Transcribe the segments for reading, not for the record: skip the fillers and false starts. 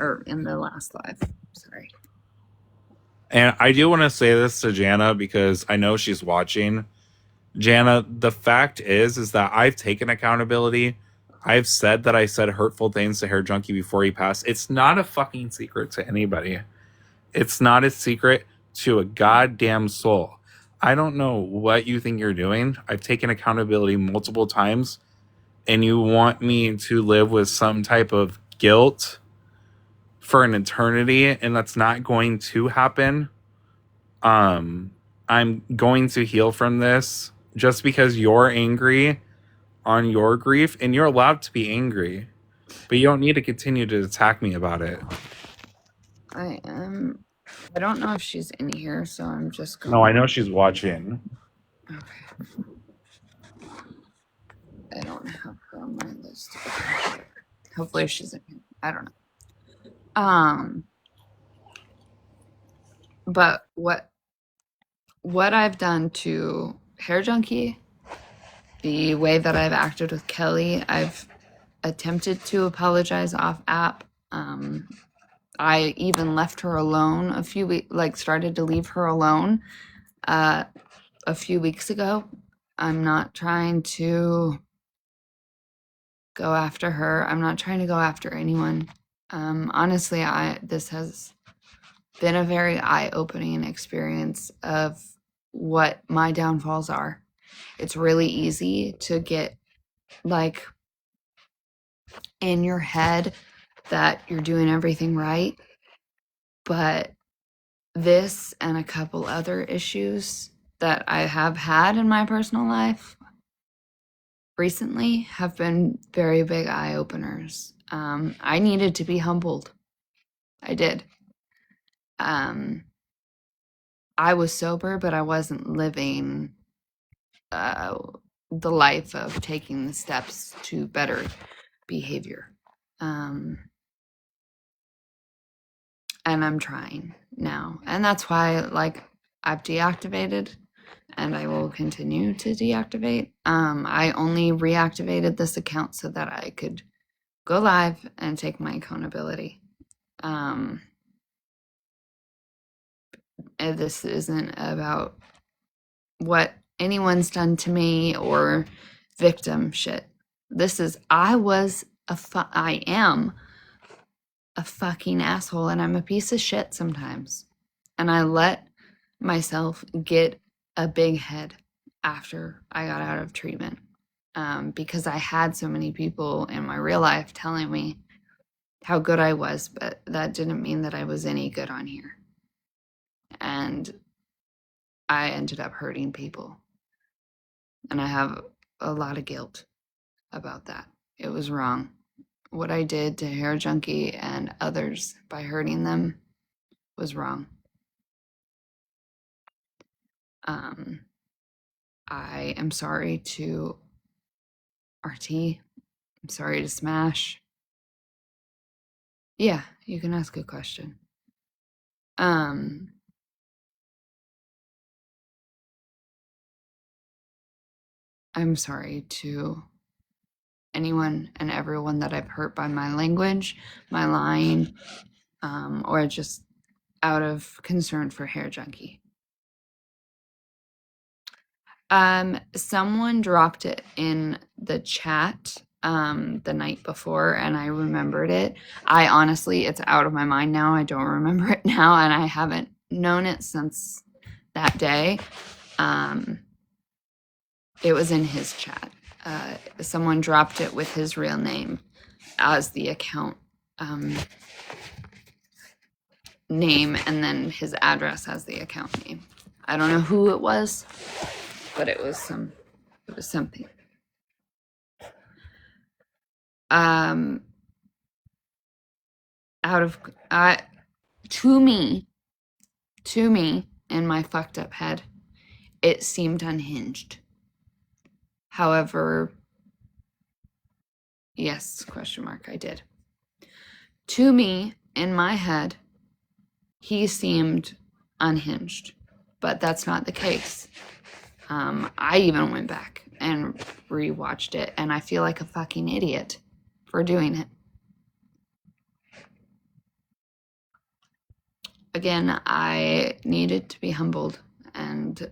or in the last live. Sorry. And I do want to say this to Jana because I know she's watching. Jana, the fact is that I've taken accountability. I've said that I said hurtful things to Hair Junkie before he passed. It's not a fucking secret to anybody. It's not a secret to a goddamn soul. I don't know what you think you're doing. I've taken accountability multiple times, and you want me to live with some type of guilt for an eternity, and that's not going to happen. Um, I'm going to heal from this just because you're angry on your grief, and you're allowed to be angry, but you don't need to continue to attack me about it. I am. I don't know if she's in here, so I'm just going. No, I know she's watching. Okay. I don't have her on my list. Hopefully she's in here. I don't know. But what I've done to Hair Junkie, the way that I've acted with Kelly, I've attempted to apologize off app. I even left her alone a few weeks, like started to leave her alone a few weeks ago. I'm not trying to go after her. I'm not trying to go after anyone. Honestly, this has been a very eye-opening experience of what my downfalls are. It's really easy to get like in your head that you're doing everything right, but this and a couple other issues that I have had in my personal life recently have been very big eye openers. I needed to be humbled. I did. I was sober, but I wasn't living the life of taking the steps to better behavior. And I'm trying now. And that's why, like, I've deactivated and I will continue to deactivate. I only reactivated this account so that I could go live and take my accountability. This isn't about what anyone's done to me or victim shit. This is, I am a fucking asshole and I'm a piece of shit sometimes. And I let myself get a big head after I got out of treatment because I had so many people in my real life telling me how good I was, but that didn't mean that I was any good on here. And I ended up hurting people. And I have a lot of guilt about that. It was wrong. What I did to Hair Junkie and others by hurting them was wrong. I am sorry to RT. I'm sorry to Smash. Yeah, you can ask a question. I'm sorry to anyone and everyone that I've hurt by my language, my lying, or just out of concern for Hair Junkie. Someone dropped it in the chat the night before and I remembered it. I honestly, it's out of my mind now. I don't remember it now and I haven't known it since that day. It was in his chat. Someone dropped it with his real name as the account name and then his address as the account name. I don't know who it was, but it was something. To me, in my fucked up head, it seemed unhinged. However, yes, question mark, I did. To me, in my head, he seemed unhinged, but that's not the case. I even went back and rewatched it, and I feel like a fucking idiot for doing it. again, I needed to be humbled, and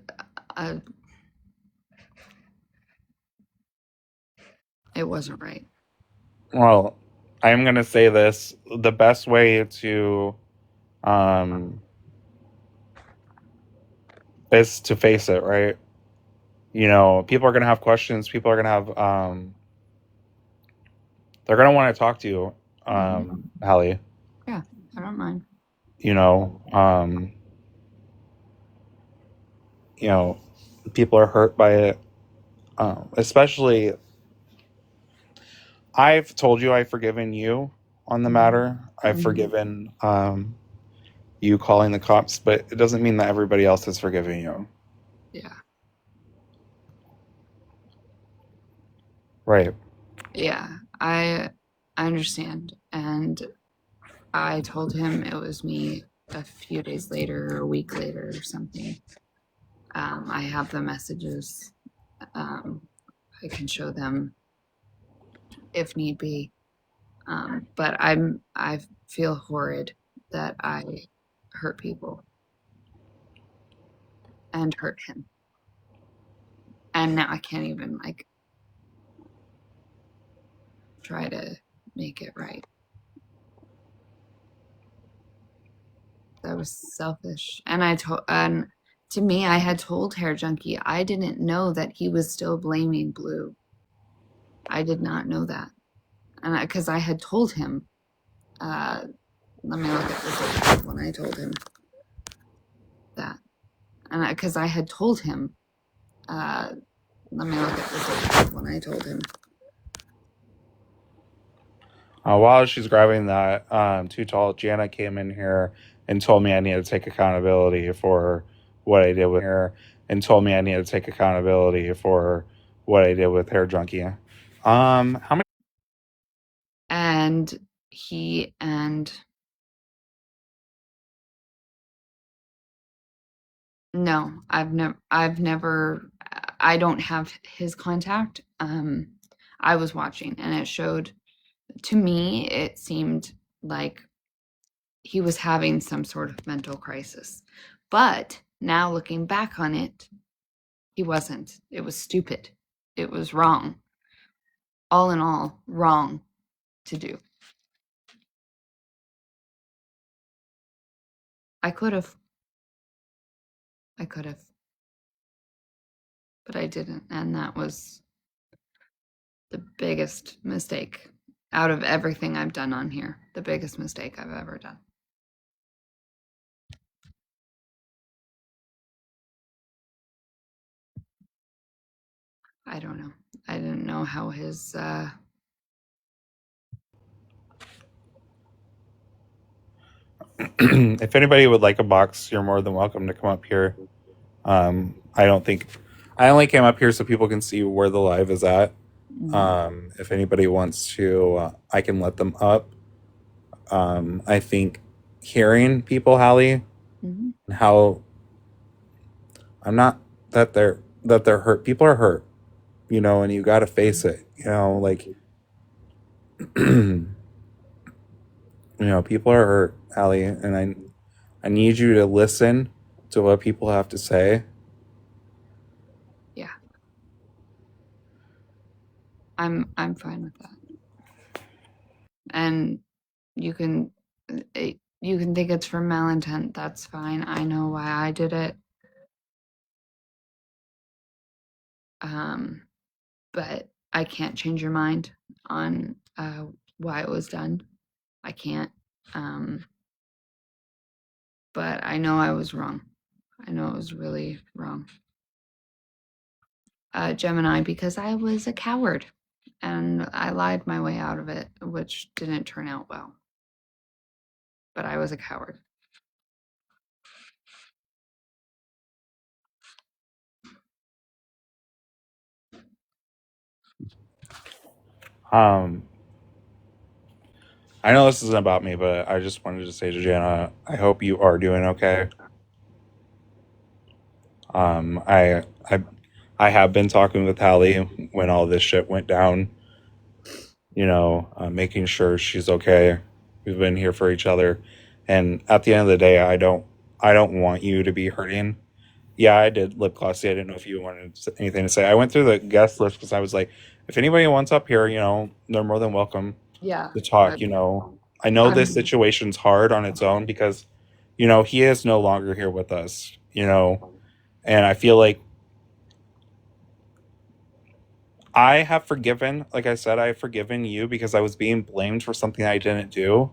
it wasn't right. Well, I'm going to say this. The best way to is to face it, right? People are going to have questions. People are going to have, they're going to want to talk to you, Hallie. Yeah, I don't mind. You know, um, people are hurt by it. Especially, I've told you I've forgiven you on the matter. I've forgiven you calling the cops, but it doesn't mean that everybody else has forgiven you. Yeah. Right. Yeah, I understand. And I told him it was me a few days later or a week later or something. I have the messages. I can show them if need be. But I feel horrid that I hurt people and hurt him. And now I can't even like try to make it right. That was selfish. And to me, I had told Hair Junkie I didn't know that he was still blaming Blue. I did not know that, and because I had told him. Let me look at the date when I told him that, and because I had told him. Let me look at the date when I told him. While she's grabbing that, Too Tall, Jana came in here and told me I needed to take accountability for what I did with her, and told me I needed to take accountability for what I did with Hair Junkie. How many? And he and no, I've never, I don't have his contact. I was watching, and it showed to me. It seemed like he was having some sort of mental crisis. But now looking back on it, he wasn't. It was stupid. It was wrong. All in all, wrong to do. I could have. I could have. But I didn't. And that was the biggest mistake out of everything I've done on here. The biggest mistake I've ever done. I don't know. I didn't know how his If anybody would like a box, you're more than welcome to come up here. I don't think I only came up here so people can see where the live is at. If anybody wants to, I can let them up. I think hearing people, Hallie, and how I'm not that they're hurt. People are hurt, and you got to face it. Like people are hurt, Hallie, and I need you to listen to what people have to say. yeah. I'm fine with that. And you can you can think it's from malintent. That's fine. I know why I did it. But I can't change your mind on why it was done. I can't. But I know I was wrong. I know it was really wrong. Gemini, because I was a coward and I lied my way out of it, which didn't turn out well. But I was a coward. Um, I know this isn't about me, but I just wanted to say to Jana, I hope you are doing okay. Um, I I I have been talking with Hallie when all this shit went down. Making sure she's okay. We've been here for each other, And at the end of the day, I don't want you to be hurting. Yeah, I did lip glossy. I didn't know if you wanted anything to say. I went through the guest list because I was like, if anybody wants up here, they're more than welcome Yeah, to talk. but I know this I'm situation's hard on its own because, he is no longer here with us. And I feel like I have forgiven, like I said, I have forgiven you because I was being blamed for something I didn't do.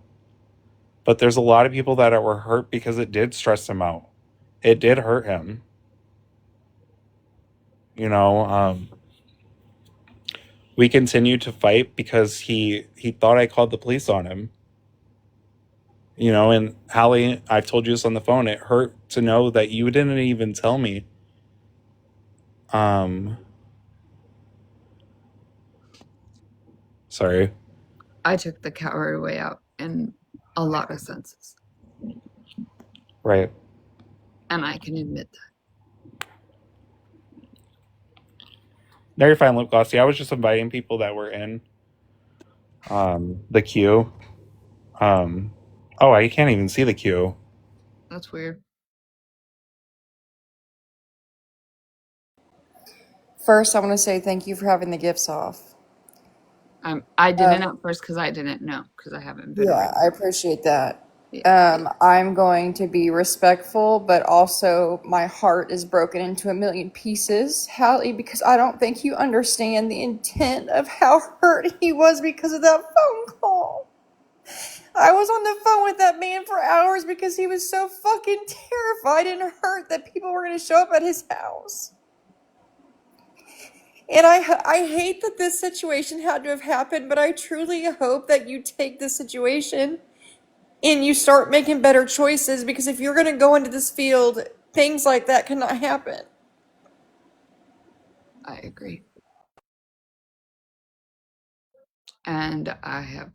But there's a lot of people that were hurt because it did stress him out. It did hurt him. You know, we continued to fight because he thought I called the police on him. And Hallie, I've told you this on the phone. It hurt to know that you didn't even tell me. Um, sorry. I took the coward way out in a lot of senses, Right. and I can admit No, you're fine, lip glossy. I was just inviting people that were in the queue. Um, oh, I can't even see the queue. that's weird. First, I want to say thank you for having the gifts off. I didn't at first because I didn't know because I haven't been Yeah, around. I appreciate that. Yeah, I'm going to be respectful, but also my heart is broken into a million pieces, Hallie, because I don't think you understand the intent of how hurt he was because of that phone call. I was on the phone with that man for hours because he was so fucking terrified and hurt that people were going to show up at his house. And I hate that this situation had to have happened, but I truly hope that you take this situation and you start making better choices, because if you're going to go into this field, things like that cannot happen. I agree. And I have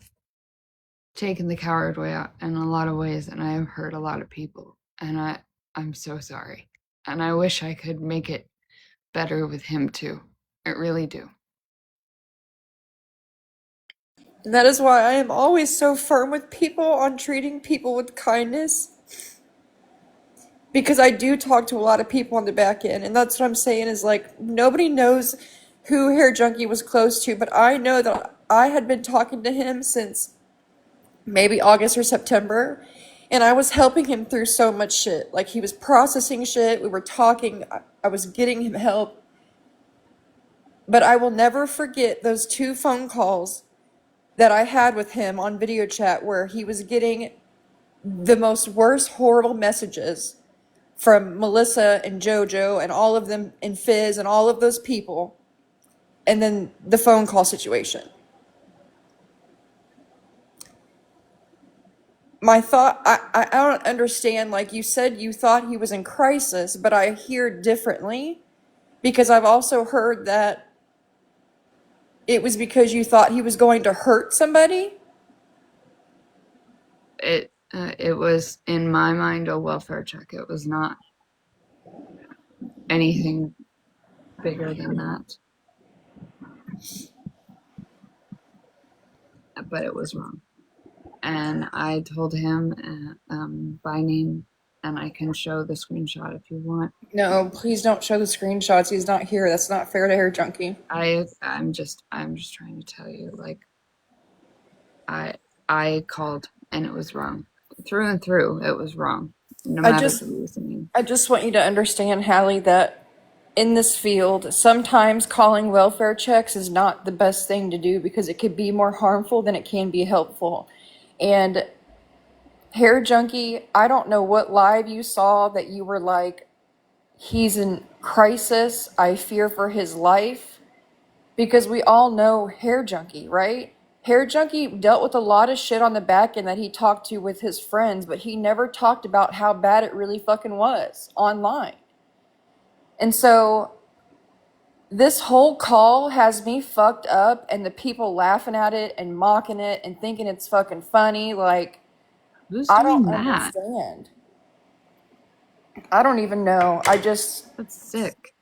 taken the coward way out in a lot of ways, and I have hurt a lot of people. And I'm so sorry. And I wish I could make it better with him too. I really do. And that is why I am always so firm with people on treating people with kindness. Because I do talk to a lot of people on the back end, and that's what I'm saying is like nobody knows who Hair Junkie was close to, but I know that I had been talking to him since maybe August or September, and I was helping him through so much shit. Like he was processing shit, we were talking, I was getting him help. But I will never forget those 2 phone calls that I had with him on video chat where he was getting the most worst horrible messages from Melissa and JoJo and all of them and Fizz and all of those people, and then the phone call situation. My thought, I don't understand. Like you said, you thought he was in crisis, but I hear differently, because I've also heard that it was because you thought he was going to hurt somebody. It was in my mind a welfare check. It was not anything bigger than that. But it was wrong. And I told him by name, and I can show the screenshot if you want. No, please don't show the screenshots. He's not here. That's not fair to Hair Junkie. I'm just trying to tell you, like, I called and it was wrong. Through and through, it was wrong. No I matter just the reasoning. I just want you to understand, Hallie, that in this field, sometimes calling welfare checks is not the best thing to do because it could be more harmful than it can be helpful. And Hair Junkie, I don't know what live you saw that you were like, he's in crisis, I fear for his life, because we all know Hair Junkie, right? Hair Junkie dealt with a lot of shit on the back end that he talked to with his friends, but he never talked about how bad it really fucking was online. And so this whole call has me fucked up, and the people laughing at it and mocking it and thinking it's fucking funny. Like, Who's I doing don't that? understand. I don't even know. That's sick.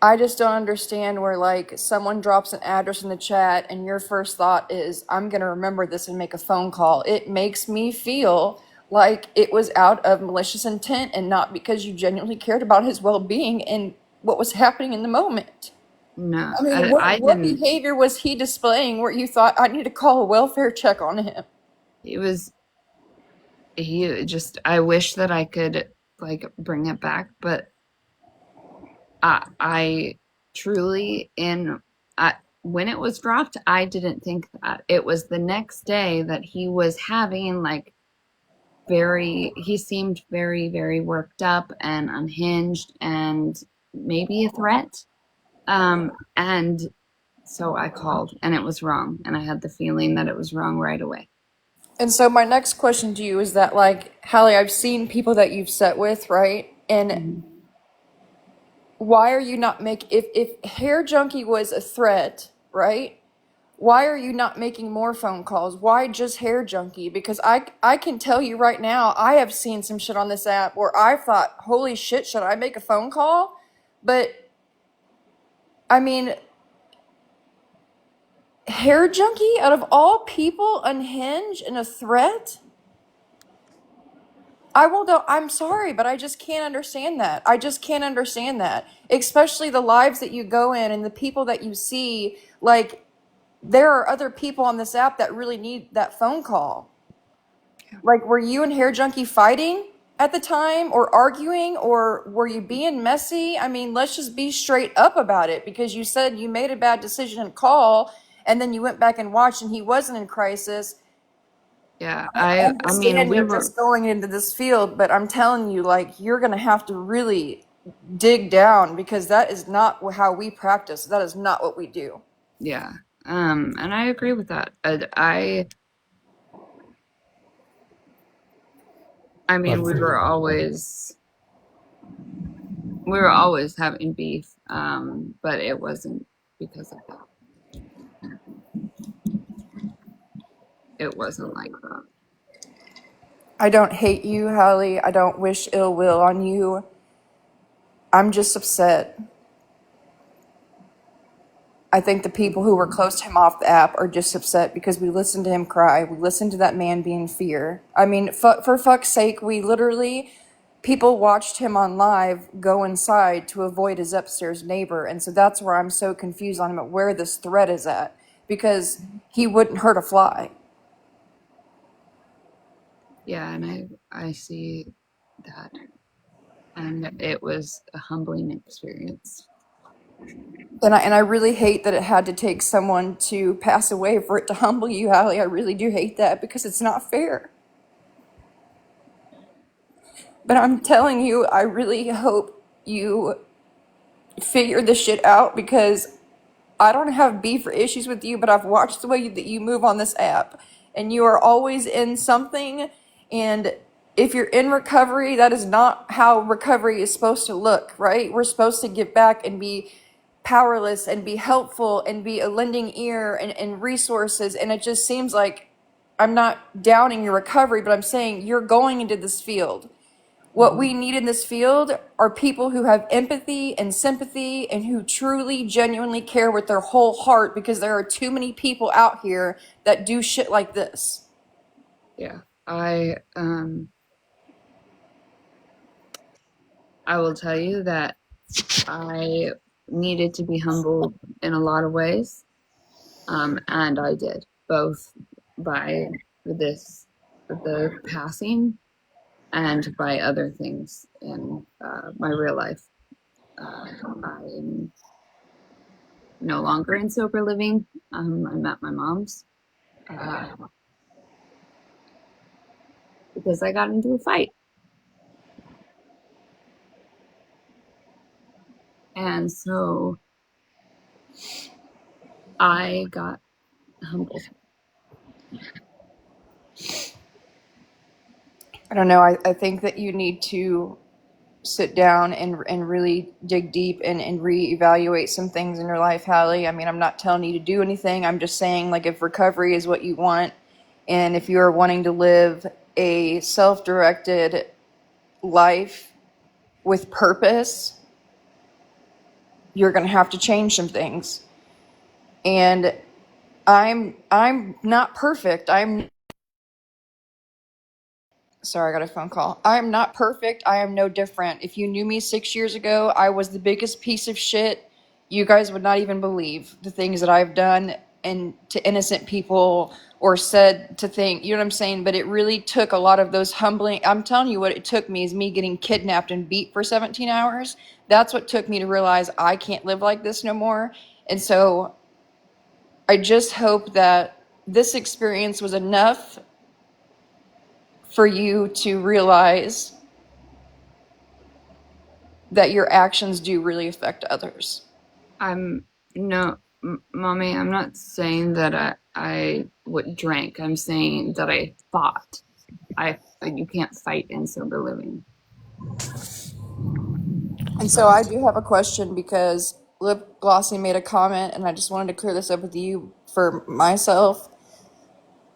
I just don't understand where like someone drops an address in the chat and your first thought is, I'm gonna remember this and make a phone call. It makes me feel like it was out of malicious intent and not because you genuinely cared about his well-being and what was happening in the moment. No, I mean, I what didn't. behavior was he displaying where you thought I need to call a welfare check on him? It was he just. I wish that I could like bring it back, but I truly when it was dropped, I didn't think that. It was the next day that he was having like he seemed very, very worked up and unhinged and maybe a threat. And so I called and it was wrong. And I had the feeling that it was wrong right away. And so my next question to you is that like, Hallie, I've seen people that you've sat with, right? And Mhm. why are you not if Hair Junkie was a threat, right? Why are you not making more phone calls? Why just Hair Junkie? Because I can tell you right now, I have seen some shit on this app where I thought, holy shit, should I make a phone call? But I mean, Hair Junkie, out of all people, unhinged and a threat? I will do, I'm sorry, but I just can't understand that. I just can't understand that. Especially the lives that you go in and the people that you see. Like, there are other people on this app that really need that phone call. Like, were you and Hair Junkie fighting at the time or arguing or were you being messy? I mean, let's just be straight up about it because you said you made a bad decision and call and then you went back and watched and he wasn't in crisis. Yeah, I I mean, understand we you're were, just going into this field, but I'm telling you, like, you're going to have to really dig down because that is not how we practice. That is not what we do. yeah. And I agree with that. I mean, we were always having beef, but it wasn't because of that. It wasn't like that. I don't hate you, Hallie. I don't wish ill will on you. I'm just upset. I think the people who were close to him off the app are just upset because we listened to him cry. We listened to that man be in fear. I mean, for fuck's sake, we literally, people watched him on live go inside to avoid his upstairs neighbor. And so that's where I'm so confused on him, where this threat is at. Because he wouldn't hurt a fly. Yeah, and I see that. And it was a humbling experience. And I really hate that it had to take someone to pass away for it to humble you, Hallie. I really do hate that because it's not fair. But I'm telling you, I really hope you figure this shit out because I don't have beef or issues with you, but I've watched the way that you move on this app and you are always in something. And if you're in recovery, that is not how recovery is supposed to look, right? We're supposed to give back and be powerless and be helpful and be a lending ear and resources. And it just seems like I'm not downing your recovery, but I'm saying you're going into this field. What we need in this field are people who have empathy and sympathy and who truly, genuinely care with their whole heart because there are too many people out here that do shit like this. Yeah. I will tell you that I needed to be humbled in a lot of ways. And I did, both by the passing and by other things in my real life. I'm no longer in sober living. I'm at my mom's because I got into a fight. And so I got humbled. I don't know. I think that you need to sit down and really dig deep and reevaluate some things in your life, Hallie. I mean, I'm not telling you to do anything. I'm just saying, like, if recovery is what you want, and if you're wanting to live a self-directed life with purpose, you're going to have to change some things. And I'm not perfect. I'm sorry, I got a phone call. I am not perfect. I am no different. If you knew me 6 years ago, I was the biggest piece of shit. You guys would not even believe the things that I've done and to innocent people or said to think, you know what I'm saying? But it really took a lot of those humbling. I'm telling you what it took me is me getting kidnapped and beat for 17 hours. That's what took me to realize I can't live like this no more. And so I just hope that this experience was enough for you to realize that your actions do really affect others. I'm no, mommy. I'm not saying that I would drank. I'm saying that I fought. You can't fight in sober living. And so So I do have a question because Lip Glossy made a comment, and I just wanted to clear this up with you for myself.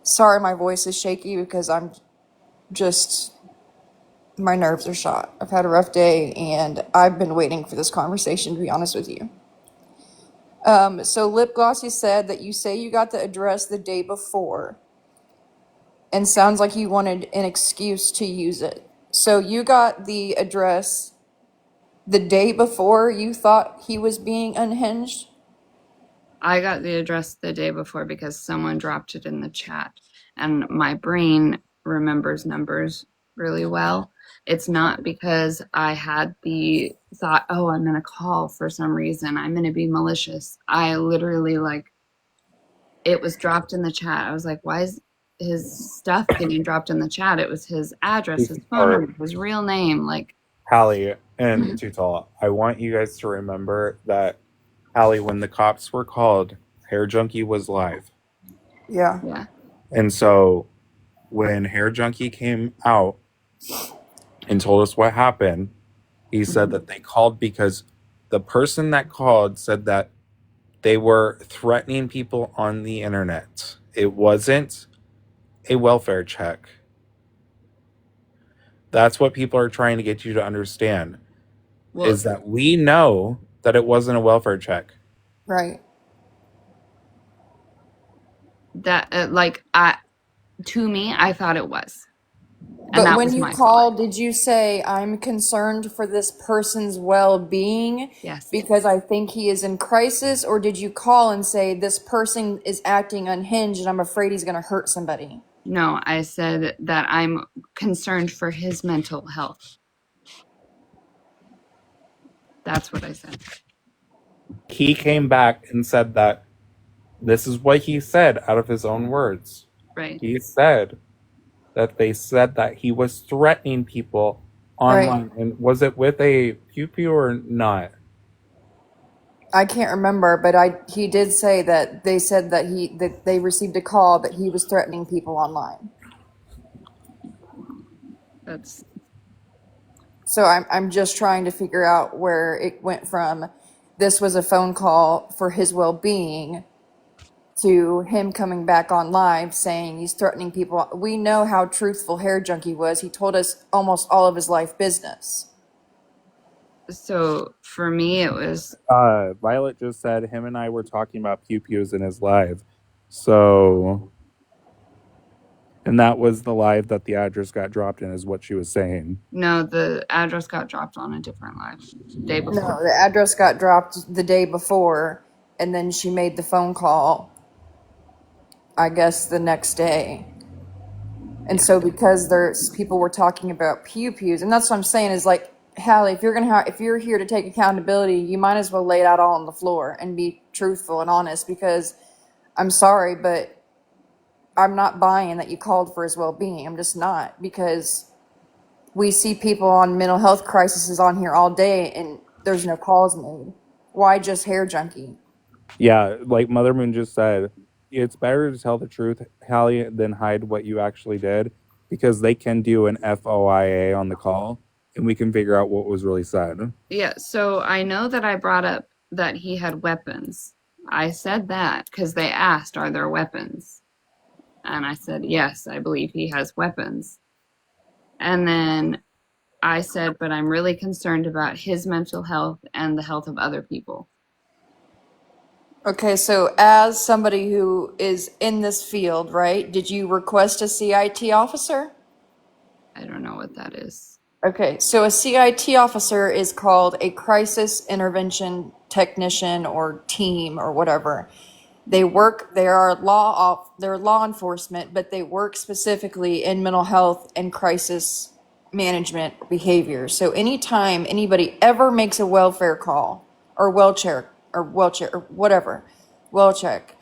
Sorry, my voice is shaky because I'm just, my nerves are shot. I've had a rough day, and I've been waiting for this conversation, to be honest with you. So Lip Glossy said that you say you got the address the day before, and sounds like you wanted an excuse to use it. So you got the address the day before you thought he was being unhinged? I got the address the day before because someone dropped it in the chat, and my brain remembers numbers really well. It's not because I had the thought, oh, I'm going to call for some reason. I'm going to be malicious. I literally, like, it was dropped in the chat. I was like, why is his stuff getting dropped in the chat? It was his address, his phone number, his real name. Like, Hallie and Too Tall, I want you guys to remember that, Hallie, when the cops were called, Hair Junkie was live. Yeah. yeah. And so when Hair Junkie came out and told us what happened, he said that they called because the person that called said that they were threatening people on the internet. It wasn't a welfare check. That's what people are trying to get you to understand, Well, is that we know that it wasn't a welfare check. Right. that, to me, I thought it was. And But that when was you my fault. called, did you say, I'm concerned for this person's well being Yes. because I think he is in crisis? Or did you call and say, this person is acting unhinged and I'm afraid he's going to hurt somebody? No, I said that I'm concerned for his mental health. That's what I said. He came back and said that this is what he said out of his own words. Right. He said that they said that he was threatening people online. Right. And was it with a pew pew or not? I can't remember, but he did say that they said that they received a call that he was threatening people online. That's So I'm just trying to figure out where it went from this was a phone call for his well being to him coming back on live saying he's threatening people. We know how truthful Hair Junkie was. He told us almost all of his life business. so for me it was Violet just said him and I were talking about pew pews in his live. So, and that was the live that the address got dropped in, is what she was saying. no, the address got dropped on a different live day No, before. the address got dropped the day before, and then she made the phone call, I guess, the next day. And so because there's people were talking about pew pews, and that's what I'm saying is like, Hallie, if you're here to take accountability, you might as well lay it out all on the floor and be truthful and honest. Because I'm sorry, but I'm not buying that you called for his well-being. I'm just not, because we see people on mental health crises on here all day, and there's no calls made. Why just Hair Junkie? Yeah, like Mother Moon just said, it's better to tell the truth, Hallie, than hide what you actually did, because they can do an FOIA on the call and we can figure out what was really said. Yeah, so I know that I brought up that he had weapons. I said that because they asked, are there weapons? And I said, yes, I believe he has weapons. And then I said, but I'm really concerned about his mental health and the health of other people. Okay, so as somebody who is in this field, right, did you request a CIT officer? I don't know what that is. Okay, so a CIT officer is called a crisis intervention technician or team or whatever. They're law enforcement, but they work specifically in mental health and crisis management behavior. So anytime anybody ever makes a welfare call or wheelchair or whatever, well check.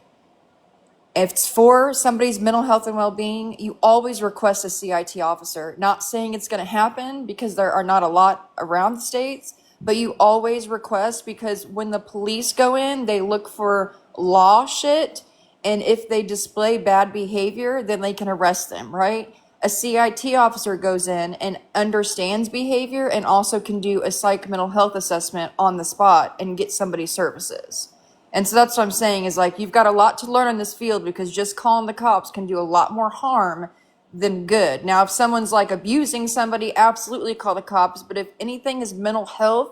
If it's for somebody's mental health and well-being, you always request a CIT officer. Not saying it's going to happen because there are not a lot around the states, but you always request because when the police go in, they look for law shit, and if they display bad behavior, then they can arrest them, right? A CIT officer goes in and understands behavior and also can do a psych mental health assessment on the spot and get somebody services. And so that's what I'm saying is like, you've got a lot to learn in this field because just calling the cops can do a lot more harm than good. Now, if someone's like abusing somebody, absolutely call the cops. But if anything is mental health,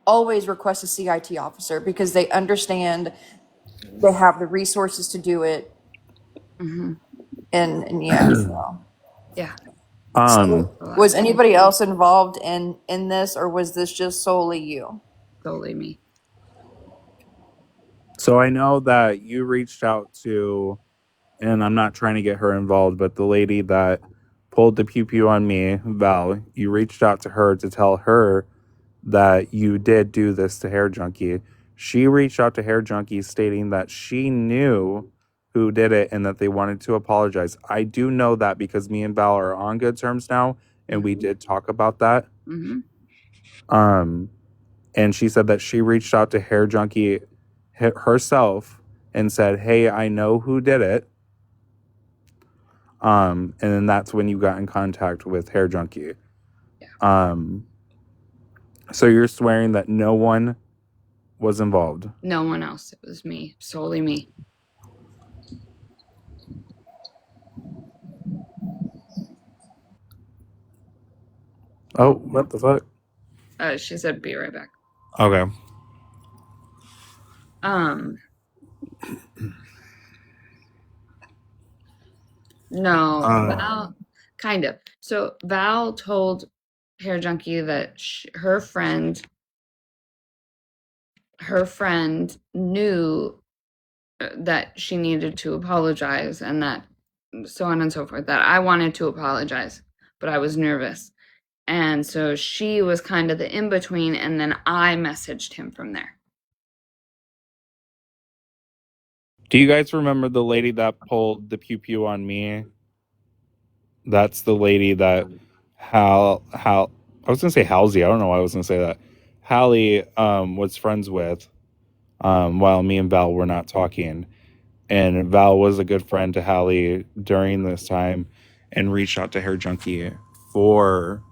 always request a CIT officer because they understand, they have the resources to do it. Mm-hmm. And yeah, so. Yeah. Um, Was anybody else involved in this, or was this just solely you? Solely me. so I know that you reached out to, and I'm not trying to get her involved, but the lady that pulled the pew pew on me, Val, you reached out to her to tell her that you did do this to Hair Junkie. She reached out to Hair Junkie stating that she knew who did it and that they wanted to apologize. I do know that because me and Val are on good terms now, and we did talk about that. Mm-hmm. And she said that she reached out to Hair Junkie herself and said, "Hey, I know who did it." And then that's when you got in contact with Hair Junkie. So you're swearing that no one was involved? No one else. It was me. Solely me. Oh, what the fuck? She said, "Be right back." Okay. No, Val, kind of. So Val told Hair Junkie that her friend knew that she needed to apologize and that so on and so forth, that I wanted to apologize, but I was nervous. And so she was kind of the in-between, and then I messaged him from there. Do you guys remember the lady that pulled the pew pew on me? That's the lady that Hal I was gonna say Halsey. I don't know why I was gonna say that. Hallie was friends with while me and Val were not talking. And Val was a good friend to Hallie during this time and reached out to Hair Junkie for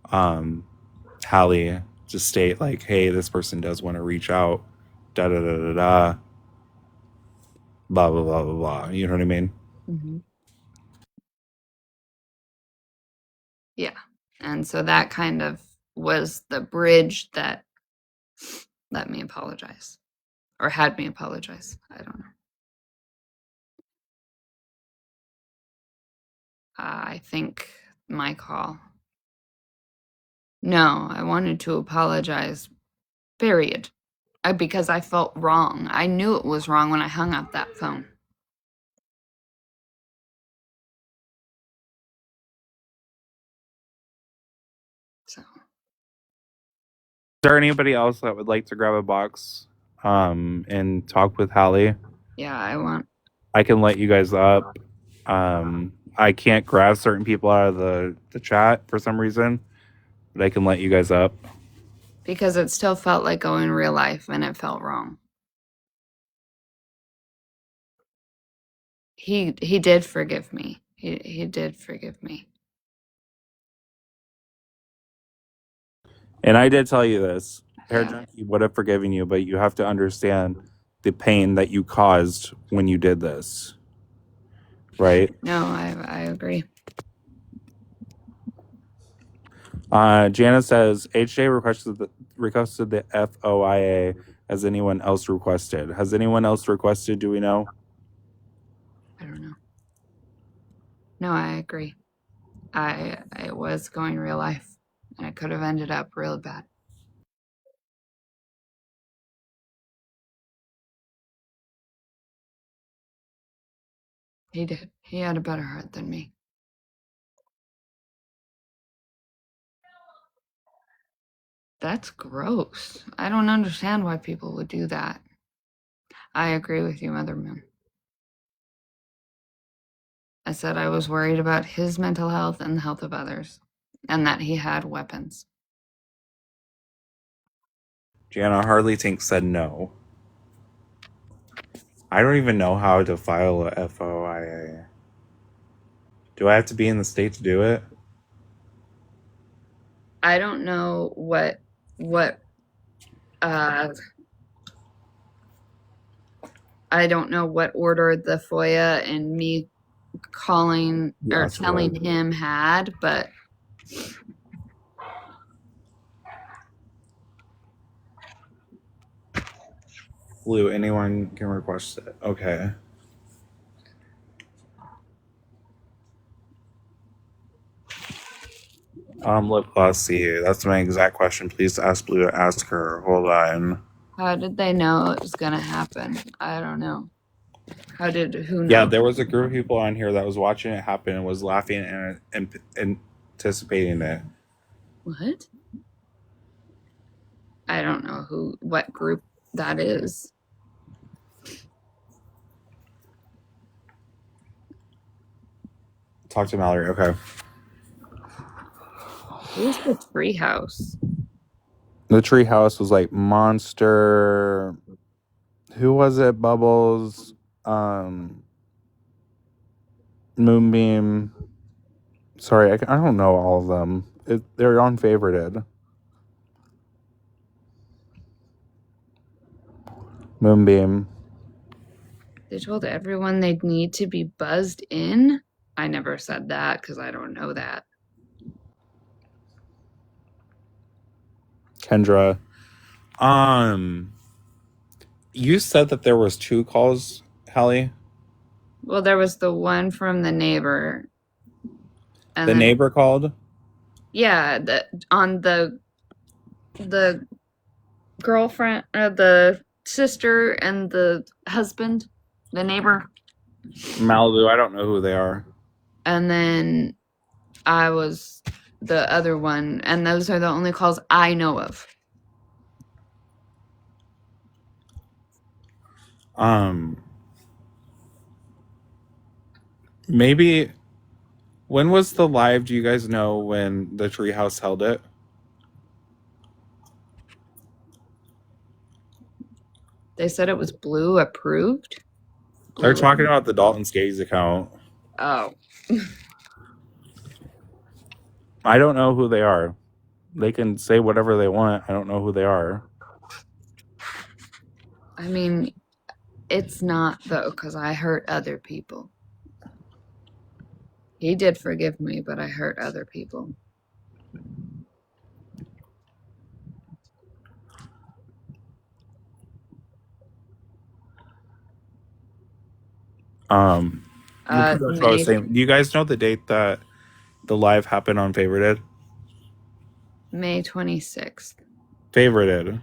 Hallie to state like, hey, this person does want to reach out, da da da da da, blah blah blah blah blah. You know what I mean? Mm-hmm. Yeah. And so that kind of was the bridge that let me apologize, or had me apologize. I don't know. I think my call. No, I wanted to apologize, period. Because I felt wrong. I knew it was wrong when I hung up that phone. So, Is there anybody else that would like to grab a box and talk with Hallie? yeah, I want. I can let you guys up. I can't grab certain people out of the chat for some reason, but I can let you guys up. Because it still felt like going real life and it felt wrong. He did forgive me. He did forgive me. And I did tell you this. Hair Yeah. Junkie would have forgiven you, but you have to understand the pain that you caused when you did this. Right? No, I agree. Jana says HJ requested the FOIA. Has anyone else requested? Has anyone else requested? Do we know? I don't know. No, I agree. It was going real life, and it could have ended up real bad. He did. He had a better heart than me. That's gross. I don't understand why people would do that. I agree with you, Mother Moon. I said I was worried about his mental health and the health of others, and that he had weapons. Jana Harley Tink said no. I don't even know how to file a FOIA. Do I have to be in the state to do it? I don't know what I don't know what order the FOIA and me calling or telling him had, but Blue, anyone can request it. Okay. Let's see. That's my exact question. Please ask Blue to ask her. Hold on. how did they know it was gonna happen? I don't know. Who know? Yeah, there was a group of people on here that was watching it happen and was laughing and anticipating it. What? I don't know what group that is. Talk to Mallory. Okay. Who's the treehouse? The treehouse was like Monster. Who was it? Bubbles. Moonbeam. Sorry, I don't know all of them. They're unfavorited. Moonbeam. They told everyone they'd need to be buzzed in. I never said that because I don't know that. Kendra. You said that there was 2 calls, Hallie? Well, there was the one from the neighbor. And the neighbor called? Yeah, on the girlfriend, the sister and the husband, the neighbor. Malibu, I don't know who they are. And then I was the other one, and those are the only calls I know of. Maybe when was the live? Do you guys know when the treehouse held it? They said it was Blue approved. They're talking about the Dalton Skates account. Oh. I don't know who they are. They can say whatever they want. I don't know who they are. I mean, it's not though, because I hurt other people. He did forgive me, but I hurt other people. That's what I was saying. Do you guys know the date that the live happened on Favorited? May 26th. Favorited.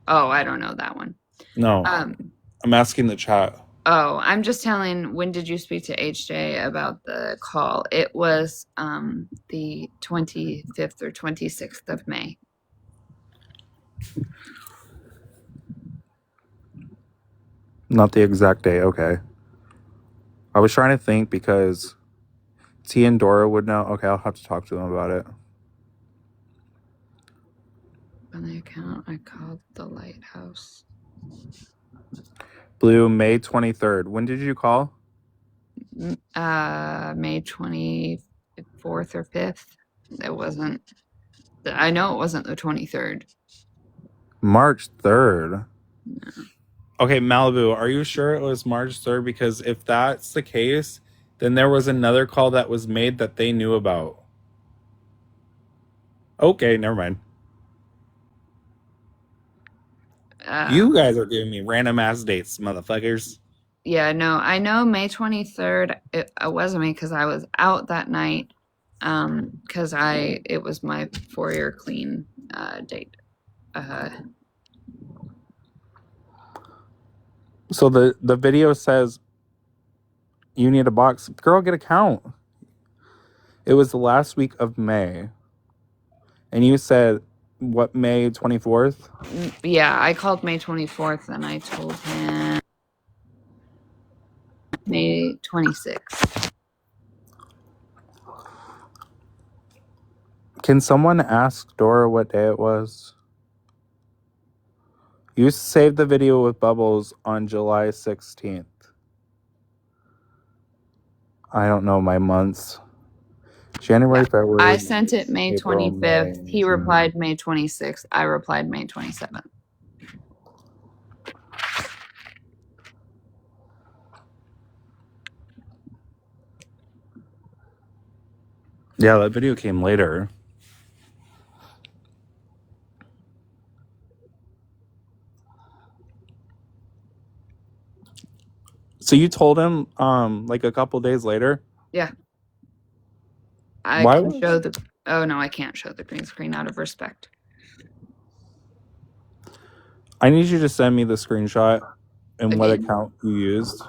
Oh, I don't know that one. No. I'm asking the chat. Oh, I'm just telling, when did you speak to HJ about the call? It was the 25th or 26th of May. Not the exact day. Okay. I was trying to think because T and Dora would know. Okay, I'll have to talk to them about it. On the account, I called the lighthouse. Blue, May 23rd. When did you call? May 24th or 5th. It wasn't. I know it wasn't the 23rd. March 3rd. No. Okay, Malibu, are you sure it was March 3rd? Because if that's the case, then there was another call that was made that they knew about. Okay, never mind. You guys are giving me random ass dates, motherfuckers. Yeah, no, I know May 23rd. It wasn't me because I was out that night. Because it was my 4-year clean date. So the video says you need a box. Girl, get a count. It was the last week of May. And you said what, May 24th? Yeah, I called May 24th and I told him May 26th. Can someone ask Dora what day it was? You saved the video with Bubbles on July 16th. I don't know my months. January, February. I sent it May April, 25th. May, He June. replied May 26th. I replied May 27th. Yeah, that video came later. So you told him like a couple days later? Yeah. I Why can would- show the. Oh no, I can't show the green screen out of respect. I need you to send me the screenshot and what Again? account you used.